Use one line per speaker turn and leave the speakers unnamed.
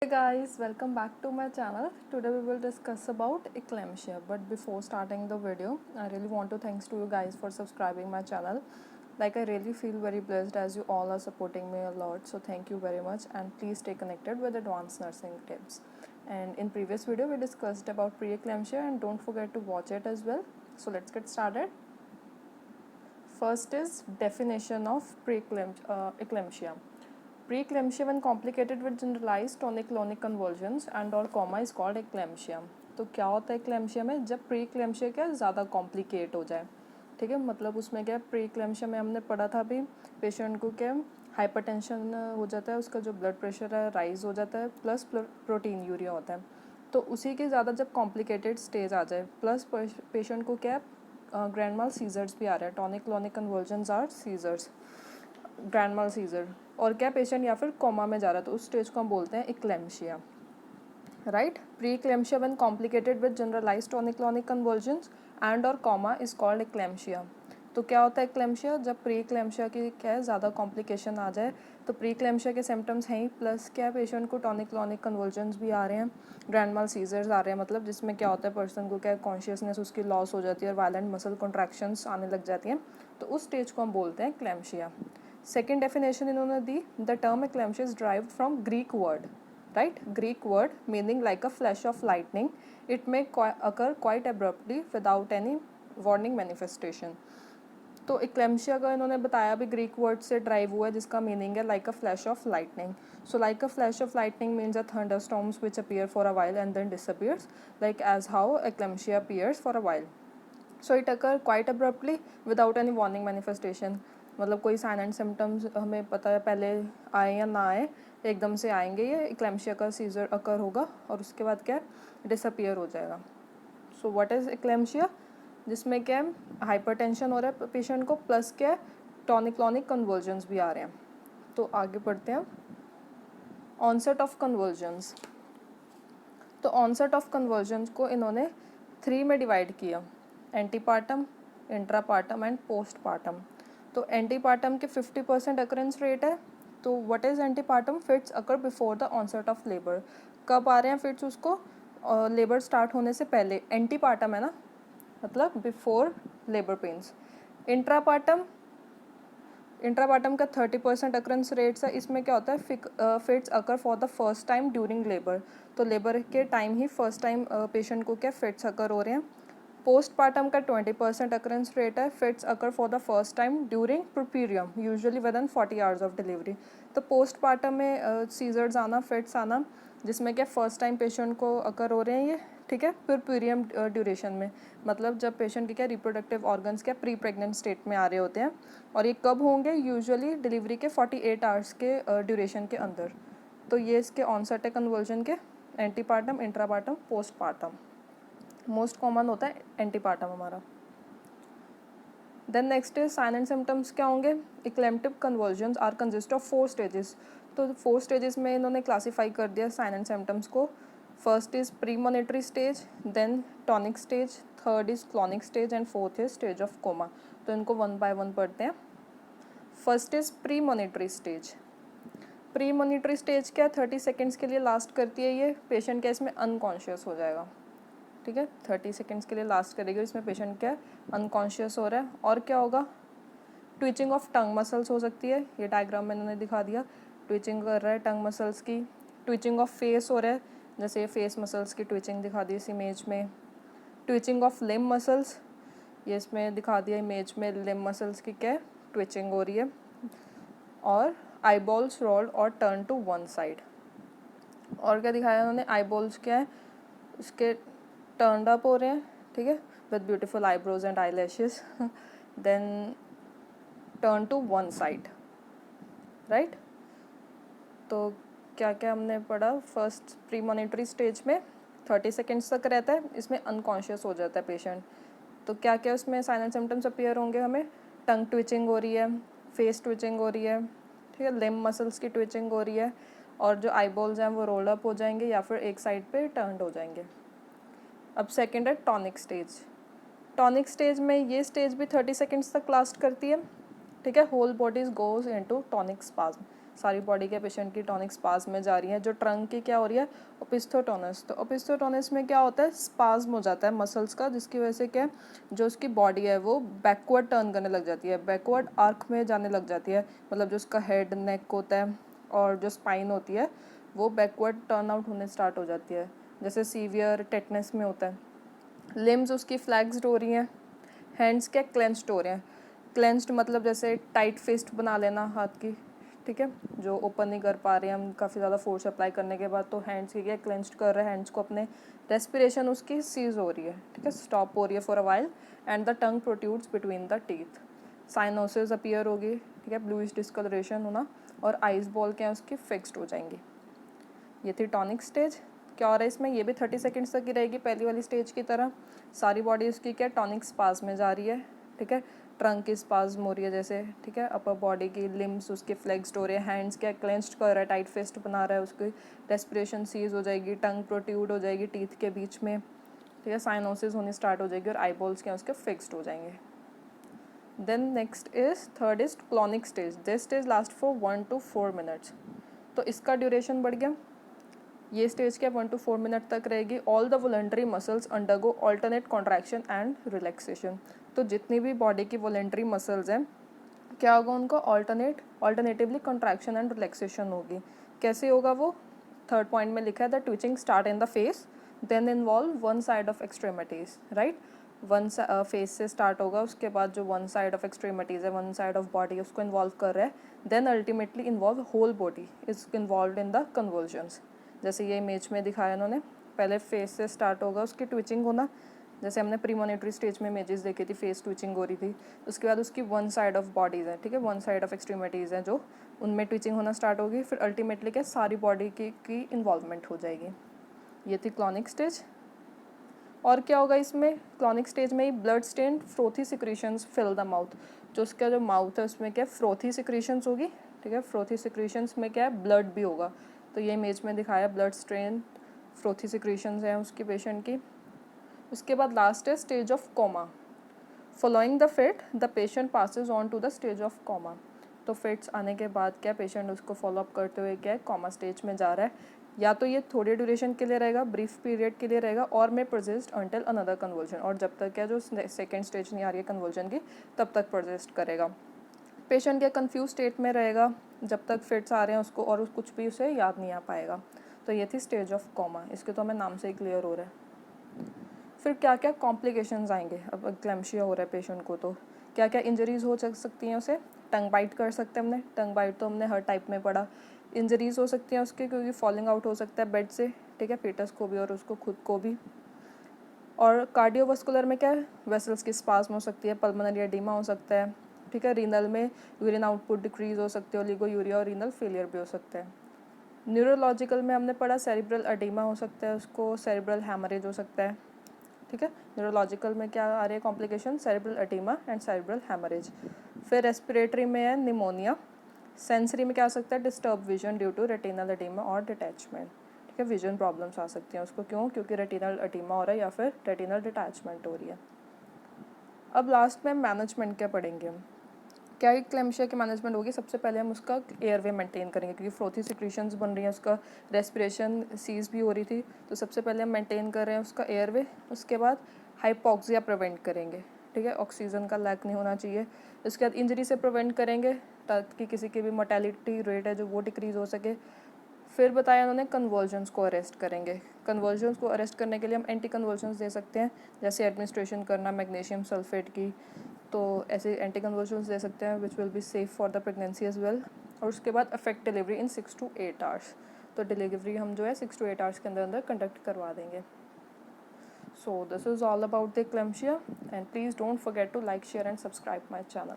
Hey guys, welcome back to my channel. Today we will discuss about eclampsia. But before starting the video, I really want to thanks to you guys for subscribing my channel. Like I really feel very blessed as you all are supporting me a lot. So thank you very much and please stay connected with advanced nursing tips. And in previous video we discussed about preeclampsia and don't forget to watch it as well. So let's get started. First is definition of eclampsia. Preeclampsia when complicated with generalized tonic-clonic convulsions and or coma is called eclampsia. तो क्या होता है eclampsia में, जब preeclampsia क्या ज़्यादा complicate हो जाए, ठीक है, मतलब उसमें क्या preeclampsia में हमने पढ़ा था अभी पेशेंट को क्या हाइपरटेंशन हो जाता है, उसका जो ब्लड प्रेशर है राइज हो जाता है, प्लस प्रोटीन यूरिया होता है. तो उसी के ज़्यादा जब कॉम्प्लिकेटेड स्टेज आ जाए, प्लस पेशेंट को क्या ग्रैंड माल सीजर्स भी आ रहा है, tonic clonic convulsions are seizures, grand mal seizure, और क्या पेशेंट या फिर कोमा में जा रहा है, तो उस स्टेज को हम बोलते हैं eclampsia. Right, pre eclampsia when complicated with generalised tonic clonic convulsions and और कोमा इज कॉल्ड इक्लेम्शिया. तो क्या होता है इक्लेम्शिया, जब प्री इक्लेम्शिया की क्या है ज़्यादा कॉम्प्लिकेशन आ जाए, तो प्री इक्लेम्शिया के सिम्टम्स हैं ही, प्लस क्या पेशेंट को टॉनिक क्लॉनिक कन्वर्जन्स भी आ रहे हैं, ग्रैंड माल सीजर्स आ रहे हैं, मतलब जिसमें क्या होता है पर्सन को क्या कॉन्शियसनेस उसकी लॉस हो जाती है और वायलेंट मसल कॉन्ट्रैक्शंस आने लग जाती हैं, तो उस स्टेज को हम बोलते हैं इक्लेम्शिया. सेकेंड डेफिनेशन इन्होंने दी, the term eclampsia is derived from Greek word, right? Greek word meaning like a flash of lightning. It may occur quite abruptly without any warning manifestation. तो इक्लेम्शिया का इन्होंने बताया भी ग्रीक वर्ड से ड्राइव हुआ है, जिसका मीनिंग है like a flash of lightning. So like a flash of lightning means a thunder storms which appear for a while and then disappears, like as how eclampsia appears for a while. So it occur quite abruptly without any warning manifestation, मतलब कोई sign and symptoms हमें पता है पहले आए या ना आए, एकदम से आएंगे, ये इक्लेम्शिया का सीजर अकर होगा और उसके बाद क्या डिसअपियर हो जाएगा. सो व्हाट इज़ इक्लेम्शिया, जिसमें क्या हाइपरटेंशन हो रहा है पेशेंट को, प्लस क्या टॉनिक क्लॉनिक कन्वर्जन्स भी आ रहे हैं. तो आगे बढ़ते हैं. Onset of convulsions. तो ऑनसेट ऑफ कन्वर्जन्स को इन्होंने 3 में डिवाइड किया, एंटीपार्टम, इंट्रापार्टम एंड पोस्टपार्टम. तो एंटीपार्टम के 50% अकरेंस रेट है. तो what is antepartum, fits occur before the onset of labour. कब आ रहे हैं फिट्स, उसको लेबर स्टार्ट होने से पहले. एंटीपार्टम है ना, मतलब before labour pains. Intrapartum, intrapartum का 30% अकरेंस रेट्स है. इसमें क्या होता है fits occur for the first time during labour. तो लेबर के टाइम ही फर्स्ट टाइम पेशेंट को क्या फिट्स अकर हो रहे हैं. पोस्टपार्टम का 20% अकरेंस रेट है. Fits occur for the first time during puerperium, usually within 40 hours of delivery. तो पोस्टपार्टम में सीजर्स आना, फिट्स आना, जिसमें क्या फर्स्ट टाइम पेशेंट को अकर हो रहे हैं ये, ठीक है, पुरपीरियम ड्यूरेशन में, मतलब जब पेशेंट के क्या रिप्रोडक्टिव ऑर्गन्स क्या प्री प्रेग्नेंट स्टेट में आ रहे होते हैं. और ये कब होंगे, यूजुअली डिलीवरी के 48 आवर्स के ड्यूरेशन के अंदर. तो ये इसके ऑनसेट है कन्वर्जन के, antepartum, intrapartum, postpartum. Most common होता है एंटीपार्टम हमारा. Then next is sign and symptoms क्या होंगे. Eclamptic convulsions are consist of 4 stages. तो 4 स्टेजेस में इन्होंने क्लासीफाई कर दिया साइन एंड सिम्टम्स को. First is premonitory stage, then tonic stage, third is clonic stage and fourth is stage of coma. तो इनको 1 बाय 1 पढ़ते हैं. First is premonitory stage. Premonitory stage क्या 30 सेकेंड्स के लिए लास्ट करती है. ये पेशेंट क्या इसमें अनकॉन्शियस हो जाएगा, ठीक है, 30 सेकेंड्स के लिए लास्ट करेगी. इसमें पेशेंट क्या अनकॉन्शियस हो रहा है. और क्या होगा, ट्विचिंग ऑफ टंग मसल्स हो सकती है, ये डायग्राम में इन्होंने दिखा दिया, ट्विचिंग कर रहा है टंग मसल्स की. ट्विचिंग ऑफ फेस हो रहा है, जैसे फेस मसल्स की ट्विचिंग दिखा दी इस इमेज में. ट्विचिंग ऑफ लिम्ब मसल्स, ये इसमें दिखा दिया इमेज में, लिम्ब मसल्स की क्या ट्विचिंग हो रही है. और आईबॉल्स रोल्ड और टर्न टू वन साइड. और क्या दिखाया उन्होंने, आईबॉल्स क्या है उसके टर्नड अप हो रहे हैं, ठीक है, with beautiful eyebrows and eyelashes. Then turn to one side, right. तो क्या क्या हमने पढ़ा, फर्स्ट प्रीमोनिटरी स्टेज में 30 सेकेंड्स तक रहता है, इसमें अनकॉन्शियस हो जाता है पेशेंट. तो क्या क्या उसमें साइन एंड सिम्टम्स अपीयर होंगे हमें, टंग ट्विचिंग हो रही है, फेस ट्विचिंग हो रही है, ठीक है, लिम्ब मसल्स की ट्विचिंग हो रही है, और जो आईबॉल्स हैं वो रोल अप हो जाएंगे या फिर एक साइड पे टर्न्ड हो जाएंगे. अब सेकेंड है टॉनिक स्टेज. टॉनिक स्टेज में ये स्टेज भी 30 सेकेंड्स तक लास्ट करती है, ठीक है. Whole bodies goes into tonic spasm. सारी बॉडी के पेशेंट की टॉनिक स्पाज्म में जा रही है। जो ट्रंक की क्या हो रही है, ओपिस्थोटोनस। तो ओपिस्थोटोनस में क्या होता है, स्पाज्म हो जाता है मसल्स का, जिसकी वजह से क्या जो उसकी बॉडी है वो बैकवर्ड टर्न करने लग जाती है, बैकवर्ड आर्क में जाने लग जाती है। मतलब जो उसका हेड नेक होता है और जो स्पाइन होती है वो बैकवर्ड टर्न आउट होने स्टार्ट हो जाती है, जैसे सीवियर टेटनस में होता है। लिम्स उसकी फ्लैक्स्ड हो रही हैं। हैंड्स क्या क्लेंच्ड हो रहे हैं। क्लेंच्ड मतलब जैसे टाइट फिस्ट बना लेना हाथ की, ठीक है, जो ओपन नहीं कर पा रहे हैं हम काफ़ी ज़्यादा फोर्स अप्लाई करने के बाद, तो हैंड्स की क्या क्लेंच्ड कर रहे हैं हैंड्स को अपने। रेस्पिरेशन उसकी सीज हो रही है, ठीक है, स्टॉप हो रही है for a while. And the tongue protrudes between the teeth. Cyanosis appear होगी, ठीक है, ब्लूइश डिस्कलरेशन होना, और आइज बॉल क्या है उसकी फिक्स्ड हो जाएंगी। ये थी टॉनिक स्टेज। क्या हो रहा है इसमें, ये भी 30 सेकेंड्स तक ही रहेगी पहली वाली स्टेज की तरह। सारी बॉडी उसकी क्या टॉनिक स्पाज्म में जा रही है, ठीक है, ट्रंक की स्पाज्म हो रही है जैसे, ठीक है, अपर बॉडी की लिम्स उसके फ्लेक्स्ड हो रहे हैं, हैंड्स क्या क्लेंच्ड कर रहा है, टाइट फिस्ट बना रहा है, उसकी रेस्पिरेशन सीज हो जाएगी, टंग प्रोट्रूड हो जाएगी टीथ के बीच में, ठीक है, साइनोसिस होनी स्टार्ट हो जाएगी और आईबॉल्स क्या उसके फिक्स्ड हो जाएंगे। Then next is third is clonic stage. This stage last for 1 to 4 minutes। तो इसका ड्यूरेशन बढ़ गया। ये स्टेज क्या 1 to 4 मिनट तक रहेगी। All the voluntary muscles undergo alternate contraction and relaxation. तो जितनी भी बॉडी की वॉलंटरी मसल्स हैं क्या होगा उनको ऑल्टरनेटिवली कॉन्ट्रैक्शन एंड रिलैक्सेशन होगी। कैसे होगा वो, थर्ड पॉइंट में लिखा है the twitching start in the face then involve one side of extremities, right. One face से स्टार्ट होगा, उसके बाद जो वन साइड ऑफ एक्सट्रीमिटीज़ है, वन साइड ऑफ बॉडी उसको इन्वॉल्व कर रहा है, then ultimately involve whole body is involve in the convulsions. जैसे ये इमेज में दिखाया इन्होंने, पहले फेस से स्टार्ट होगा उसकी ट्विचिंग होना, जैसे हमने प्रीमोनिटरी स्टेज में इमेजेस देखी थी, फेस ट्विचिंग हो रही थी। उसके बाद उसकी वन साइड ऑफ बॉडीज़ है, ठीक है, वन साइड ऑफ एक्सट्रीमिटीज़ हैं जो उनमें ट्विचिंग होना स्टार्ट होगी, फिर अल्टीमेटली क्या सारी बॉडी की इन्वॉल्वमेंट हो जाएगी। ये थी क्लॉनिक स्टेज। और क्या होगा इसमें, क्लॉनिक स्टेज में ही blood stained frothy secretions fill the mouth. जो उसका जो माउथ है उसमें क्या फ्रोथी सिक्रीशंस होगी, ठीक है, फ्रोथी सिक्रीशंस में क्या है ब्लड भी होगा। तो ये इमेज में दिखाया ब्लड स्ट्रेन फ्रोथी सिक्रीशंस हैं उसकी पेशेंट की। उसके बाद लास्ट है stage of coma. Following the fit the patient passes on to the stage of coma. तो फिट्स आने के बाद क्या पेशेंट उसको फॉलोअप करते हुए क्या कोमा स्टेज में जा रहा है। या तो ये थोड़ी ड्यूरेशन के लिए रहेगा, ब्रीफ पीरियड के लिए रहेगा, और मे परसिस्ट अंटिल अनदर कन्वर्जन, और जब तक क्या जो सेकेंड स्टेज नहीं आ रही है कन्वर्जन की तब तक परसिस्ट करेगा। पेशेंट क्या कंफ्यूज स्टेट में रहेगा जब तक फिट्स आ रहे हैं उसको, और कुछ भी उसे याद नहीं आ पाएगा। तो ये थी स्टेज ऑफ कोमा, इसके तो हमें नाम से ही क्लियर हो रहा है। फिर क्या क्या कॉम्प्लिकेशंस आएंगे, अब एक्लेम्शिया हो रहा है पेशेंट को तो क्या क्या इंजरीज हो सकती हैं उसे। टंग बाइट कर सकते हैं हमने, टंग बाइट तो हमने हर टाइप में पढ़ा। इंजरीज हो सकती हैं उसके क्योंकि फॉलिंग आउट हो सकता है बेड से, ठीक है, फीटस को भी और उसको खुद को भी। और कार्डियोवास्कुलर में क्या है, वेसल्स की स्पाज्म हो सकती है, पल्मोनरी एडिमा हो सकता है, ठीक है, रीनल में यूरिन आउटपुट डिक्रीज हो सकती है, ओलिगोयूरिया और रीनल फेलियर भी हो सकता है। न्यूरोलॉजिकल में हमने पढ़ा सेरिब्रल एडिमा हो सकता है उसको, सेरिब्रल हैमरेज हो सकता है, ठीक है। न्यूरोलॉजिकल में क्या आ रही है complication, cerebral oedema and cerebral haemorrhage. फिर रेस्पिरेटरी में है निमोनिया। सेंसरी में क्या आ सकता है, disturb vision due to retinal oedema और डिटैचमेंट, ठीक है, विजन प्रॉब्लम्स आ सकती हैं उसको, क्यों, क्योंकि रेटिनल एडिमा हो रहा है या फिर रेटिनल डिटैचमेंट हो रही है। अब लास्ट में मैनेजमेंट क्या पढ़ेंगे हम, क्या एक्लेम्शिया की मैनेजमेंट होगी। सबसे पहले हम उसका एयरवे मेंटेन करेंगे क्योंकि फ्रोथी सिक्रीशंस बन रही हैं, उसका रेस्पिरेशन सीज भी हो रही थी, तो सबसे पहले हम मेंटेन कर रहे हैं उसका एयरवे। उसके बाद हाइपोक्सिया प्रिवेंट करेंगे, ठीक है, ऑक्सीजन का लैक नहीं होना चाहिए। उसके बाद इंजरी से प्रिवेंट करेंगे ताकि किसी की भी मोर्टेलिटी रेट है जो वो डिक्रीज़ हो सके। फिर बताया उन्होंने कन्वर्जन्स को अरेस्ट करेंगे। कन्वर्जन्स को अरेस्ट करने के लिए हम एंटी कन्वर्जन्स दे सकते हैं, जैसे एडमिनिस्ट्रेशन करना मैग्नीशियम सल्फेट की, तो ऐसे एंटी कन्वर्जन्स दे सकते हैं which will be safe for the pregnancy as well. और उसके बाद affect delivery in 6 to 8 hours। तो डिलीवरी हम जो है 6 to 8 hours के अंदर अंदर कंडक्ट करवा देंगे। So this is all about the eclampsia and please don't forget to like share and subscribe my channel.